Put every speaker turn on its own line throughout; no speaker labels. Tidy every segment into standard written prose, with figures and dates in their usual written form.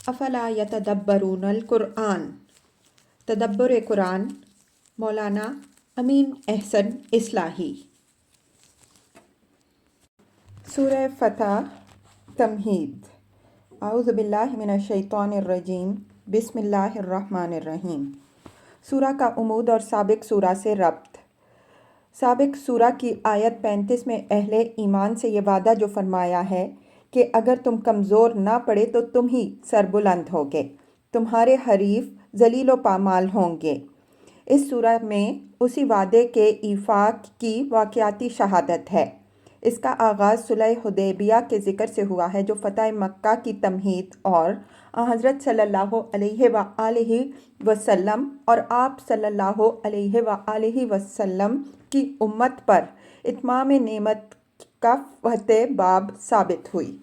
افلا یتدبرون القرآن، تدبر قرآن، مولانا امین احسن اصلاحی۔ سورہ فتح تمہید۔ اعوذ باللہ من الشیطان الرجیم، بسم اللہ الرحمن الرحیم۔ سورہ کا عمود اور سابق سورہ سے ربط۔ سابق سورہ کی آیت 35 میں اہل ایمان سے یہ وعدہ جو فرمایا ہے کہ اگر تم کمزور نہ پڑے تو تم ہی سربلند ہوگے، تمہارے حریف ذلیل و پامال ہوں گے۔ اس سورہ میں اسی وعدے کے ایفاء کی واقعاتی شہادت ہے۔ اس کا آغاز صلح حدیبیہ کے ذکر سے ہوا ہے جو فتح مکہ کی تمہید اور حضرت صلی اللہ علیہ وآلہ وسلم اور آپ صلی اللہ علیہ وآلہ وسلم کی امت پر اتمام نعمت کا فتح باب ثابت ہوئی۔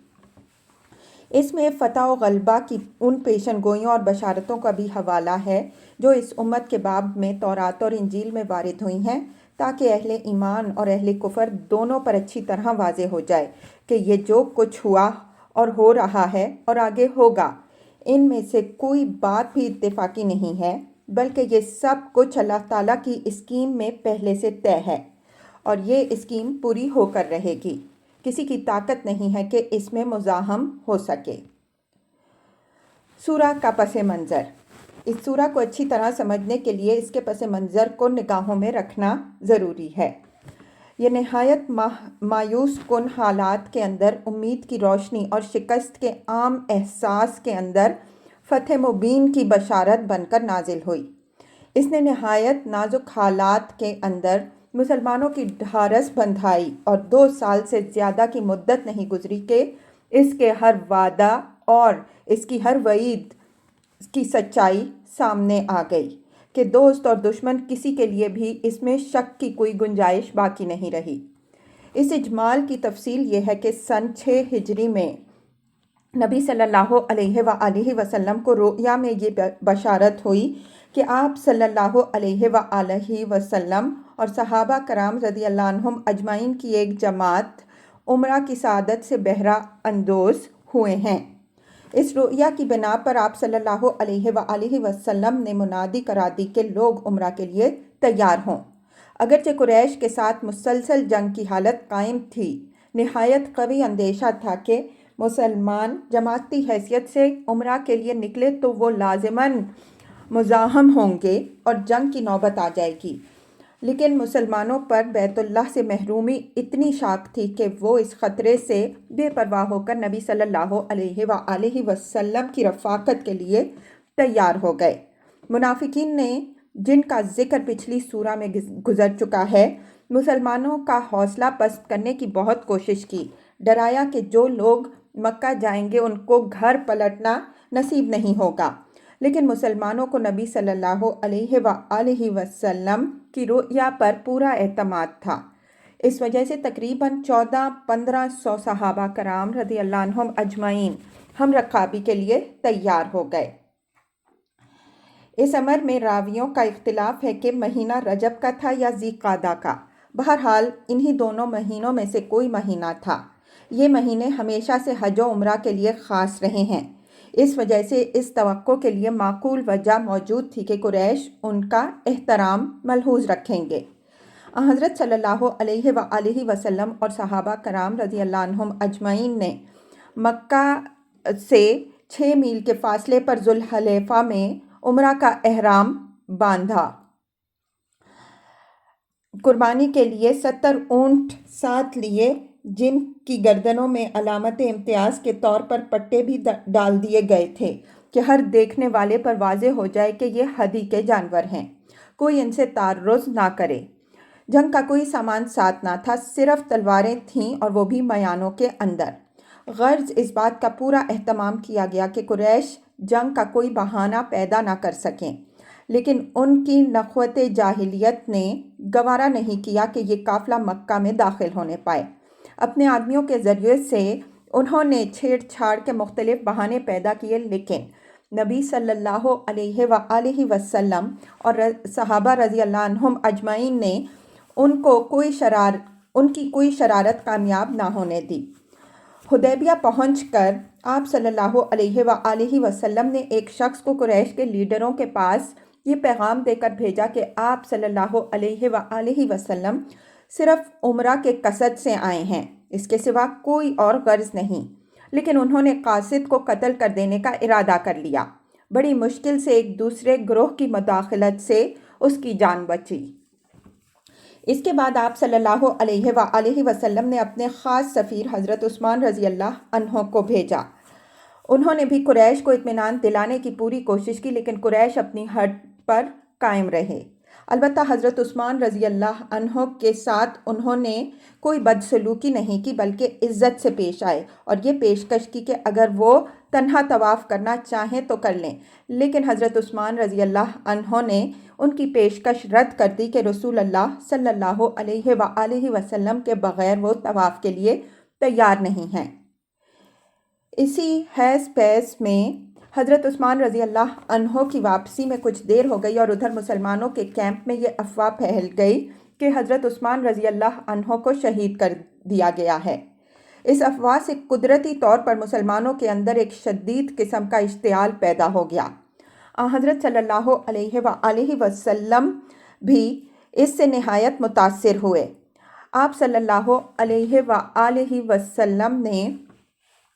اس میں فتح و غلبہ کی ان پیشن گوئیوں اور بشارتوں کا بھی حوالہ ہے جو اس امت کے باب میں تورات اور انجیل میں وارد ہوئی ہیں، تاکہ اہل ایمان اور اہل کفر دونوں پر اچھی طرح واضح ہو جائے کہ یہ جو کچھ ہوا اور ہو رہا ہے اور آگے ہوگا، ان میں سے کوئی بات بھی اتفاقی نہیں ہے، بلکہ یہ سب کچھ اللہ تعالیٰ کی اسکیم میں پہلے سے طے ہے، اور یہ اسکیم پوری ہو کر رہے گی۔ کسی کی طاقت نہیں ہے کہ اس میں مزاحم ہو سکے۔ سورہ کا پس منظر۔ اس سورہ کو اچھی طرح سمجھنے کے لیے اس کے پس منظر کو نگاہوں میں رکھنا ضروری ہے۔ یہ نہایت مایوس کن حالات کے اندر امید کی روشنی اور شکست کے عام احساس کے اندر فتح مبین کی بشارت بن کر نازل ہوئی۔ اس نے نہایت نازک حالات کے اندر مسلمانوں کی ڈھارس بندھائی، اور 2 سال سے زیادہ کی مدت نہیں گزری کہ اس کے ہر وعدہ اور اس کی ہر وعید کی سچائی سامنے آ گئی کہ دوست اور دشمن کسی کے لیے بھی اس میں شک کی کوئی گنجائش باقی نہیں رہی۔ اس اجمال کی تفصیل یہ ہے کہ سن 6 ہجری میں نبی صلی اللہ علیہ وآلہ وسلم کو رؤیا میں یہ بشارت ہوئی کہ آپ صلی اللہ علیہ وآلہ وسلم اور صحابہ کرام رضی اللہ عنہم اجمعین کی ایک جماعت عمرہ کی سعادت سے بہرہ اندوز ہوئے ہیں۔ اس رؤیا کی بنا پر آپ صلی اللہ علیہ وآلہ وسلم نے منادی کرا دی کہ لوگ عمرہ کے لیے تیار ہوں۔ اگرچہ قریش کے ساتھ مسلسل جنگ کی حالت قائم تھی، نہایت قوی اندیشہ تھا کہ مسلمان جماعتی حیثیت سے عمرہ کے لیے نکلے تو وہ لازماً مزاحم ہوں گے اور جنگ کی نوبت آ جائے گی، لیکن مسلمانوں پر بیت اللہ سے محرومی اتنی شاق تھی کہ وہ اس خطرے سے بے پرواہ ہو کر نبی صلی اللہ علیہ وآلہ وسلم کی رفاقت کے لیے تیار ہو گئے۔ منافقین نے، جن کا ذکر پچھلی سورہ میں گزر چکا ہے، مسلمانوں کا حوصلہ پست کرنے کی بہت کوشش کی، ڈرایا کہ جو لوگ مکہ جائیں گے ان کو گھر پلٹنا نصیب نہیں ہوگا، لیکن مسلمانوں کو نبی صلی اللہ علیہ وآلہ وسلم کی رؤیا پر پورا اعتماد تھا۔ اس وجہ سے تقریباً 1400-1500 صحابہ کرام رضی اللہ عنہم اجمعین ہم رکابی کے لیے تیار ہو گئے۔ اس امر میں راویوں کا اختلاف ہے کہ مہینہ رجب کا تھا یا ذی قعدہ کا، بہرحال انہی دونوں مہینوں میں سے کوئی مہینہ تھا۔ یہ مہینے ہمیشہ سے حج و عمرہ کے لیے خاص رہے ہیں، اس وجہ سے اس توقع کے لیے معقول وجہ موجود تھی کہ قریش ان کا احترام ملحوظ رکھیں گے۔ حضرت صلی اللہ علیہ وآلہ وسلم اور صحابہ کرام رضی اللہ عنہم اجمعین نے مکہ سے 6 میل کے فاصلے پر ذوالحلیفہ میں عمرہ کا احرام باندھا۔ قربانی کے لیے 70 اونٹ ساتھ لیے، جن کی گردنوں میں علامت امتیاز کے طور پر پٹے بھی ڈال دیے گئے تھے کہ ہر دیکھنے والے پر واضح ہو جائے کہ یہ ہدی کے جانور ہیں، کوئی ان سے تعرض نہ کرے۔ جنگ کا کوئی سامان ساتھ نہ تھا، صرف تلواریں تھیں اور وہ بھی میانوں کے اندر۔ غرض اس بات کا پورا اہتمام کیا گیا کہ قریش جنگ کا کوئی بہانہ پیدا نہ کر سکیں، لیکن ان کی نخوت جاہلیت نے گوارا نہیں کیا کہ یہ قافلہ مکہ میں داخل ہونے پائے۔ اپنے آدمیوں کے ذریعے سے انہوں نے چھیڑ چھاڑ کے مختلف بہانے پیدا کیے، لیکن نبی صلی اللہ علیہ وآلہ وسلم اور صحابہ رضی اللہ عنہم اجمعین نے ان کی کوئی شرارت کامیاب نہ ہونے دی۔ حدیبیہ پہنچ کر آپ صلی اللہ علیہ وآلہ وسلم نے ایک شخص کو قریش کے لیڈروں کے پاس یہ پیغام دے کر بھیجا کہ آپ صلی اللہ علیہ وآلہ وسلم صرف عمرہ کے قصد سے آئے ہیں، اس کے سوا کوئی اور غرض نہیں، لیکن انہوں نے قاصد کو قتل کر دینے کا ارادہ کر لیا۔ بڑی مشکل سے ایک دوسرے گروہ کی مداخلت سے اس کی جان بچی۔ اس کے بعد آپ صلی اللہ علیہ وآلہ وسلم نے اپنے خاص سفیر حضرت عثمان رضی اللہ عنہ کو بھیجا۔ انہوں نے بھی قریش کو اطمینان دلانے کی پوری کوشش کی، لیکن قریش اپنی ہٹ پر قائم رہے۔ البتہ حضرت عثمان رضی اللہ عنہ کے ساتھ انہوں نے کوئی بدسلوکی نہیں کی، بلکہ عزت سے پیش آئے اور یہ پیشکش کی کہ اگر وہ تنہا طواف کرنا چاہیں تو کر لیں، لیکن حضرت عثمان رضی اللہ عنہ نے ان کی پیشکش رد کر دی کہ رسول اللہ صلی اللہ علیہ وآلہ وسلم کے بغیر وہ طواف کے لیے تیار نہیں ہیں۔ اسی حیث پیس میں حضرت عثمان رضی اللہ عنہ کی واپسی میں کچھ دیر ہو گئی اور ادھر مسلمانوں کے کیمپ میں یہ افواہ پھیل گئی کہ حضرت عثمان رضی اللہ عنہ کو شہید کر دیا گیا ہے۔ اس افواہ سے قدرتی طور پر مسلمانوں کے اندر ایک شدید قسم کا اشتعال پیدا ہو گیا۔ حضرت صلی اللہ علیہ وآلہ وسلم بھی اس سے نہایت متاثر ہوئے۔ آپ صلی اللہ علیہ وآلہ وسلم نے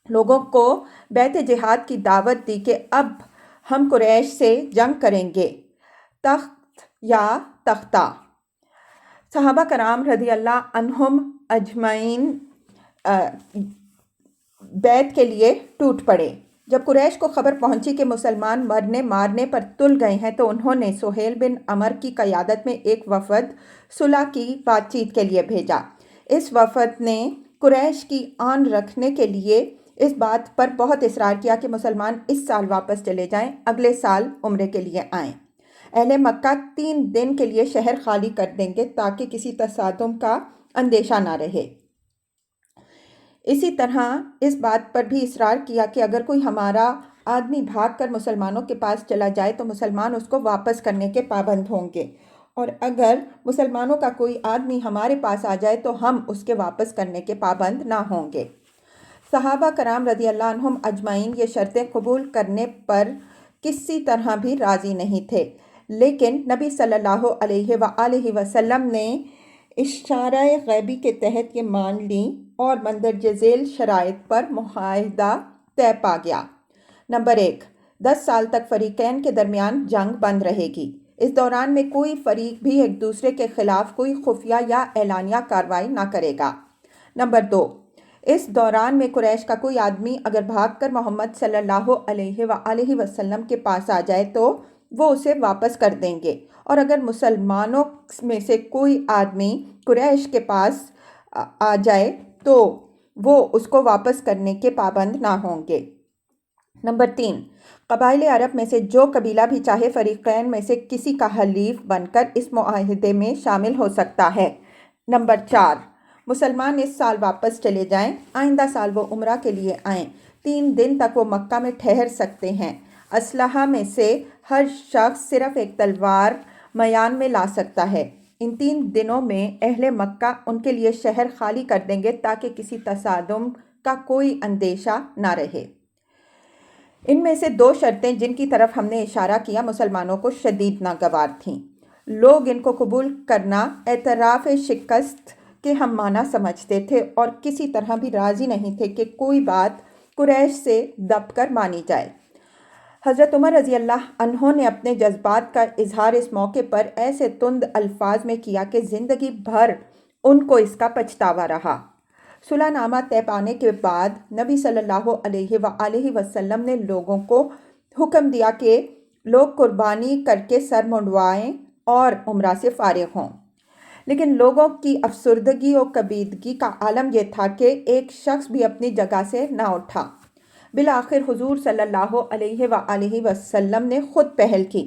لوگوں کو بیعت جہاد کی دعوت دی کہ اب ہم قریش سے جنگ کریں گے، تخت یا تختہ۔ صحابہ کرام رضی اللہ عنہم اجمعین بیعت کے لیے ٹوٹ پڑے۔ جب قریش کو خبر پہنچی کہ مسلمان مرنے مارنے پر تل گئے ہیں تو انہوں نے سہیل بن عمر کی قیادت میں ایک وفد صلح کی بات چیت کے لیے بھیجا۔ اس وفد نے قریش کی آن رکھنے کے لیے اس بات پر بہت اصرار کیا کہ مسلمان اس سال واپس چلے جائیں، اگلے سال عمرے کے لیے آئیں۔ اہل مکہ 3 دن کے لیے شہر خالی کر دیں گے تاکہ کسی تصادم کا اندیشہ نہ رہے۔ اسی طرح اس بات پر بھی اصرار کیا کہ اگر کوئی ہمارا آدمی بھاگ کر مسلمانوں کے پاس چلا جائے تو مسلمان اس کو واپس کرنے کے پابند ہوں گے، اور اگر مسلمانوں کا کوئی آدمی ہمارے پاس آ جائے تو ہم اس کے واپس کرنے کے پابند نہ ہوں گے۔ صحابہ کرام رضی اللہ عنہم اجمعین یہ شرطیں قبول کرنے پر کسی طرح بھی راضی نہیں تھے، لیکن نبی صلی اللہ علیہ وآلہ وسلم نے اشارہ غیبی کے تحت یہ مان لیں اور مندرجہ ذیل شرائط پر معاہدہ طے پا گیا۔ نمبر 1، 10 سال تک فریقین کے درمیان جنگ بند رہے گی۔ اس دوران میں کوئی فریق بھی ایک دوسرے کے خلاف کوئی خفیہ یا اعلانیہ کارروائی نہ کرے گا۔ نمبر 2، اس دوران میں قریش کا کوئی آدمی اگر بھاگ کر محمد صلی اللہ علیہ وآلہ وسلم کے پاس آ جائے تو وہ اسے واپس کر دیں گے، اور اگر مسلمانوں میں سے کوئی آدمی قریش کے پاس آ جائے تو وہ اس کو واپس کرنے کے پابند نہ ہوں گے۔ نمبر 3، قبائل عرب میں سے جو قبیلہ بھی چاہے فریقین میں سے کسی کا حلیف بن کر اس معاہدے میں شامل ہو سکتا ہے۔ نمبر 4، مسلمان اس سال واپس چلے جائیں، آئندہ سال وہ عمرہ کے لیے آئیں، 3 دن تک وہ مکہ میں ٹھہر سکتے ہیں۔ اسلحہ میں سے ہر شخص صرف ایک تلوار میان میں لا سکتا ہے۔ ان 3 دنوں میں اہل مکہ ان کے لیے شہر خالی کر دیں گے تاکہ کسی تصادم کا کوئی اندیشہ نہ رہے۔ ان میں سے 2 شرطیں جن کی طرف ہم نے اشارہ کیا مسلمانوں کو شدید ناگوار تھیں۔ لوگ ان کو قبول کرنا اعتراف شکست کے ہم معنی سمجھتے تھے اور کسی طرح بھی راضی نہیں تھے کہ کوئی بات قریش سے دب کر مانی جائے۔ حضرت عمر رضی اللہ عنہ نے اپنے جذبات کا اظہار اس موقع پر ایسے تند الفاظ میں کیا کہ زندگی بھر ان کو اس کا پچھتاوا رہا۔ صلح نامہ طے پانے کے بعد نبی صلی اللہ علیہ وآلہ وسلم نے لوگوں کو حکم دیا کہ لوگ قربانی کر کے سر منڈوائیں اور عمرہ سے فارغ ہوں، لیکن لوگوں کی افسردگی و کبیدگی کا عالم یہ تھا کہ ایک شخص بھی اپنی جگہ سے نہ اٹھا۔ بالآخر حضور صلی اللہ علیہ وآلہ وسلم نے خود پہل کی۔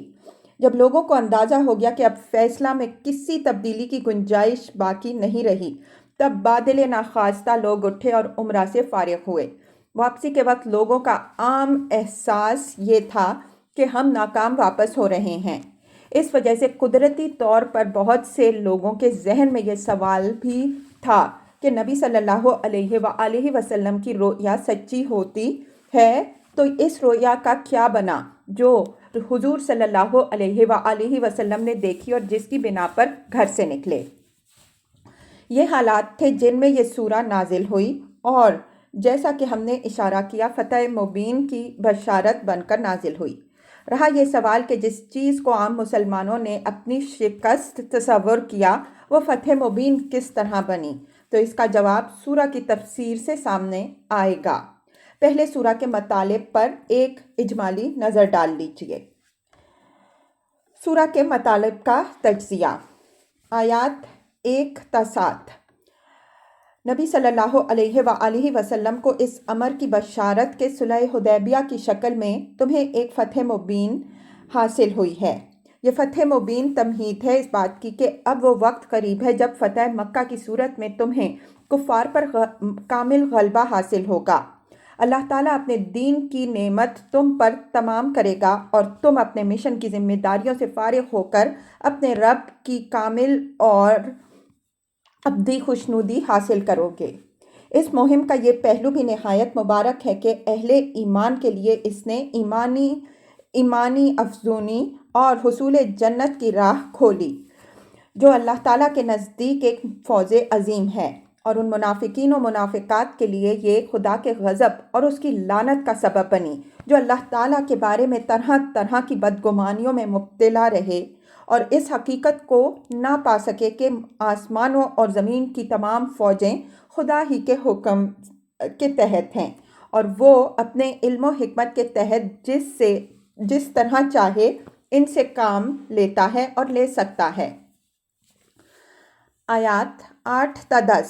جب لوگوں کو اندازہ ہو گیا کہ اب فیصلہ میں کسی تبدیلی کی گنجائش باقی نہیں رہی، تب بادل ناخواستہ لوگ اٹھے اور عمرہ سے فارغ ہوئے۔ واپسی کے وقت لوگوں کا عام احساس یہ تھا کہ ہم ناکام واپس ہو رہے ہیں۔ اس وجہ سے قدرتی طور پر بہت سے لوگوں کے ذہن میں یہ سوال بھی تھا کہ نبی صلی اللہ علیہ وآلہ وسلم کی رؤیا سچی ہوتی ہے تو اس رویا کا کیا بنا جو حضور صلی اللہ علیہ وآلہ وسلم نے دیکھی اور جس کی بنا پر گھر سے نکلے۔ یہ حالات تھے جن میں یہ سورہ نازل ہوئی اور جیسا کہ ہم نے اشارہ کیا فتح مبین کی بشارت بن کر نازل ہوئی۔ رہا یہ سوال کہ جس چیز کو عام مسلمانوں نے اپنی شکست تصور کیا وہ فتح مبین کس طرح بنی، تو اس کا جواب سورہ کی تفسیر سے سامنے آئے گا۔ پہلے سورہ کے مطالب پر ایک اجمالی نظر ڈال لیجئے۔ سورہ کے مطالب کا تجزیہ۔ آیات 1 تا 7۔ نبی صلی اللہ علیہ وآلہ وسلم کو اس امر کی بشارت کے صلح حدیبیہ کی شکل میں تمہیں ایک فتح مبین حاصل ہوئی ہے۔ یہ فتح مبین تمہید ہے اس بات کی کہ اب وہ وقت قریب ہے جب فتح مکہ کی صورت میں تمہیں کفار پر کامل غلبہ حاصل ہوگا۔ اللہ تعالیٰ اپنے دین کی نعمت تم پر تمام کرے گا اور تم اپنے مشن کی ذمہ داریوں سے فارغ ہو کر اپنے رب کی کامل اور ابدی خوشنودی حاصل کرو گے۔ اس مہم کا یہ پہلو بھی نہایت مبارک ہے کہ اہل ایمان کے لیے اس نے ایمانی افزونی اور حصول جنت کی راہ کھولی، جو اللہ تعالیٰ کے نزدیک ایک فوز عظیم ہے، اور ان منافقین و منافقات کے لیے یہ خدا کے غضب اور اس کی لعنت کا سبب بنی جو اللہ تعالیٰ کے بارے میں طرح طرح کی بدگمانیوں میں مبتلا رہے اور اس حقیقت کو نہ پا سکے کہ آسمانوں اور زمین کی تمام فوجیں خدا ہی کے حکم کے تحت ہیں اور وہ اپنے علم و حکمت کے تحت جس طرح چاہے ان سے کام لیتا ہے اور لے سکتا ہے۔ آیات 8 تا 10۔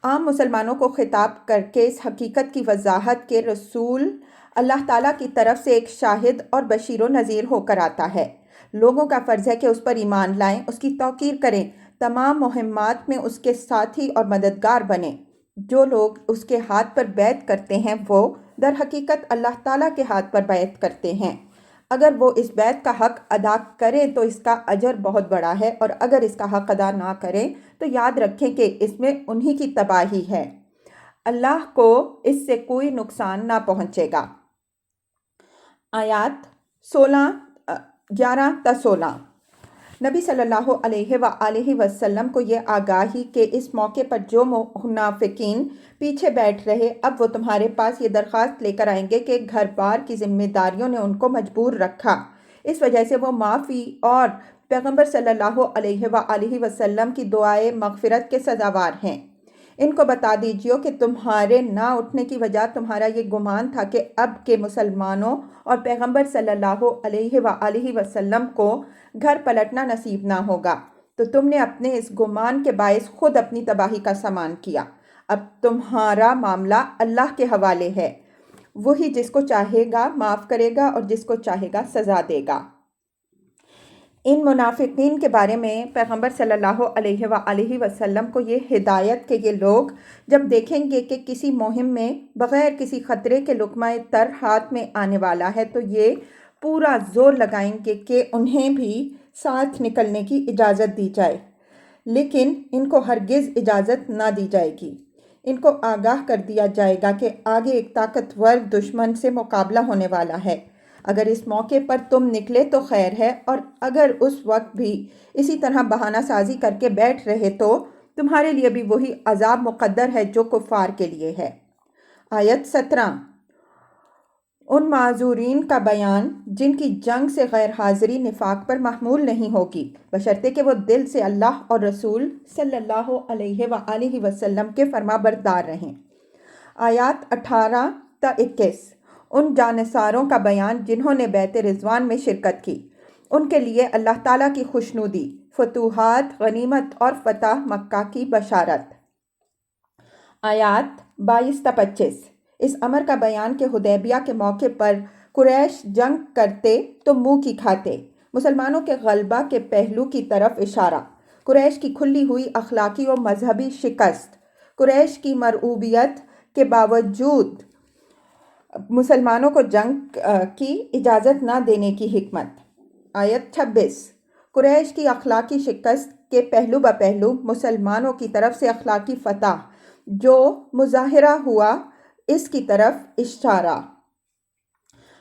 عام مسلمانوں کو خطاب کر کے اس حقیقت کی وضاحت کے رسول اللہ تعالیٰ کی طرف سے ایک شاہد اور بشیر و نذیر ہو کر آتا ہے۔ لوگوں کا فرض ہے کہ اس پر ایمان لائیں، اس کی توقیر کریں، تمام مہمات میں اس کے ساتھی اور مددگار بنیں۔ جو لوگ اس کے ہاتھ پر بیعت کرتے ہیں وہ در حقیقت اللہ تعالیٰ کے ہاتھ پر بیعت کرتے ہیں۔ اگر وہ اس بیعت کا حق ادا کریں تو اس کا اجر بہت بڑا ہے، اور اگر اس کا حق ادا نہ کریں تو یاد رکھیں کہ اس میں انہی کی تباہی ہے۔ اللہ کو اس سے کوئی نقصان نہ پہنچے گا۔ آیات 11 تا 16۔ نبی صلی اللہ علیہ وآلہ وسلم کو یہ آگاہی کہ اس موقع پر جو منافقین پیچھے بیٹھ رہے اب وہ تمہارے پاس یہ درخواست لے کر آئیں گے کہ گھر بار کی ذمہ داریوں نے ان کو مجبور رکھا، اس وجہ سے وہ معافی اور پیغمبر صلی اللہ علیہ وآلہ وسلم کی دعائے مغفرت کے سزاوار ہیں۔ ان کو بتا دیجیے کہ تمہارے نہ اٹھنے کی وجہ تمہارا یہ گمان تھا کہ اب کے مسلمانوں اور پیغمبر صلی اللہ علیہ وآلہ وسلم کو گھر پلٹنا نصیب نہ ہوگا، تو تم نے اپنے اس گمان کے باعث خود اپنی تباہی کا سامان کیا۔ اب تمہارا معاملہ اللہ کے حوالے ہے، وہی جس کو چاہے گا معاف کرے گا اور جس کو چاہے گا سزا دے گا۔ ان منافقین کے بارے میں پیغمبر صلی اللہ علیہ وآلہ وسلم کو یہ ہدایت کہ یہ لوگ جب دیکھیں گے کہ کسی مہم میں بغیر کسی خطرے کے لقمہ تر ہاتھ میں آنے والا ہے تو یہ پورا زور لگائیں گے کہ انہیں بھی ساتھ نکلنے کی اجازت دی جائے، لیکن ان کو ہرگز اجازت نہ دی جائے گی۔ ان کو آگاہ کر دیا جائے گا کہ آگے ایک طاقتور دشمن سے مقابلہ ہونے والا ہے۔ اگر اس موقع پر تم نکلے تو خیر ہے، اور اگر اس وقت بھی اسی طرح بہانہ سازی کر کے بیٹھ رہے تو تمہارے لیے بھی وہی عذاب مقدر ہے جو کفار کے لیے ہے۔ آیت 17۔ ان معذورین کا بیان جن کی جنگ سے غیر حاضری نفاق پر محمول نہیں ہوگی، بشرطے کہ وہ دل سے اللہ اور رسول صلی اللہ علیہ وآلہ وسلم کے فرما بردار رہیں۔ آیات 18 تا 21۔ ان جانصاروں کا بیان جنہوں نے بیعت رضوان میں شرکت کی، ان کے لیے اللہ تعالیٰ کی خوشنودی، فتوحات، غنیمت اور فتح مکہ کی بشارت۔ آیات 22 تا 25۔ اس امر کا بیان کہ حدیبیہ کے موقع پر قریش جنگ کرتے تو منہ کی کھاتے، مسلمانوں کے غلبہ کے پہلو کی طرف اشارہ، قریش کی کھلی ہوئی اخلاقی و مذہبی شکست، قریش کی مرعوبیت کے باوجود مسلمانوں کو جنگ کی اجازت نہ دینے کی حکمت۔ آیت 26۔ قریش کی اخلاقی شکست کے پہلو بپہلو مسلمانوں کی طرف سے اخلاقی فتح جو مظاہرہ ہوا اس کی طرف اشارہ۔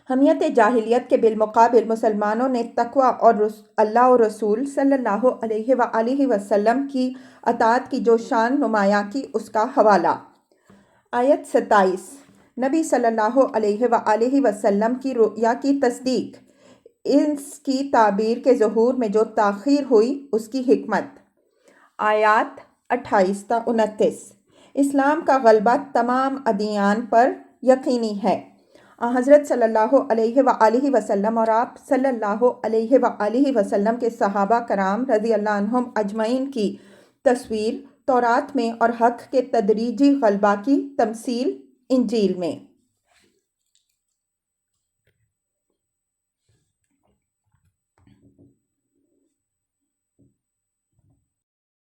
حمیت جاہلیت کے بالمقابل مسلمانوں نے تقوی اور اللہ و رسول صلی اللہ علیہ وآلہ وسلم کی اطاعت کی جو شان نمایاں کی، اس کا حوالہ۔ آیت 27 نبی صلی اللہ علیہ وآلہ وسلم کی رؤیا کی تصدیق، اس کی تعبیر کے ظہور میں جو تاخیر ہوئی اس کی حکمت۔ آیات 28 تا 29 اسلام کا غلبہ تمام ادیان پر یقینی ہے۔ حضرت صلی اللہ علیہ وآلہ وسلم اور آپ صلی اللہ علیہ وآلہ وسلم کے صحابہ کرام رضی اللہ عنہم اجمعین کی تصویر تورات میں اور حق کے تدریجی غلبہ کی تمثیل انجیل میں۔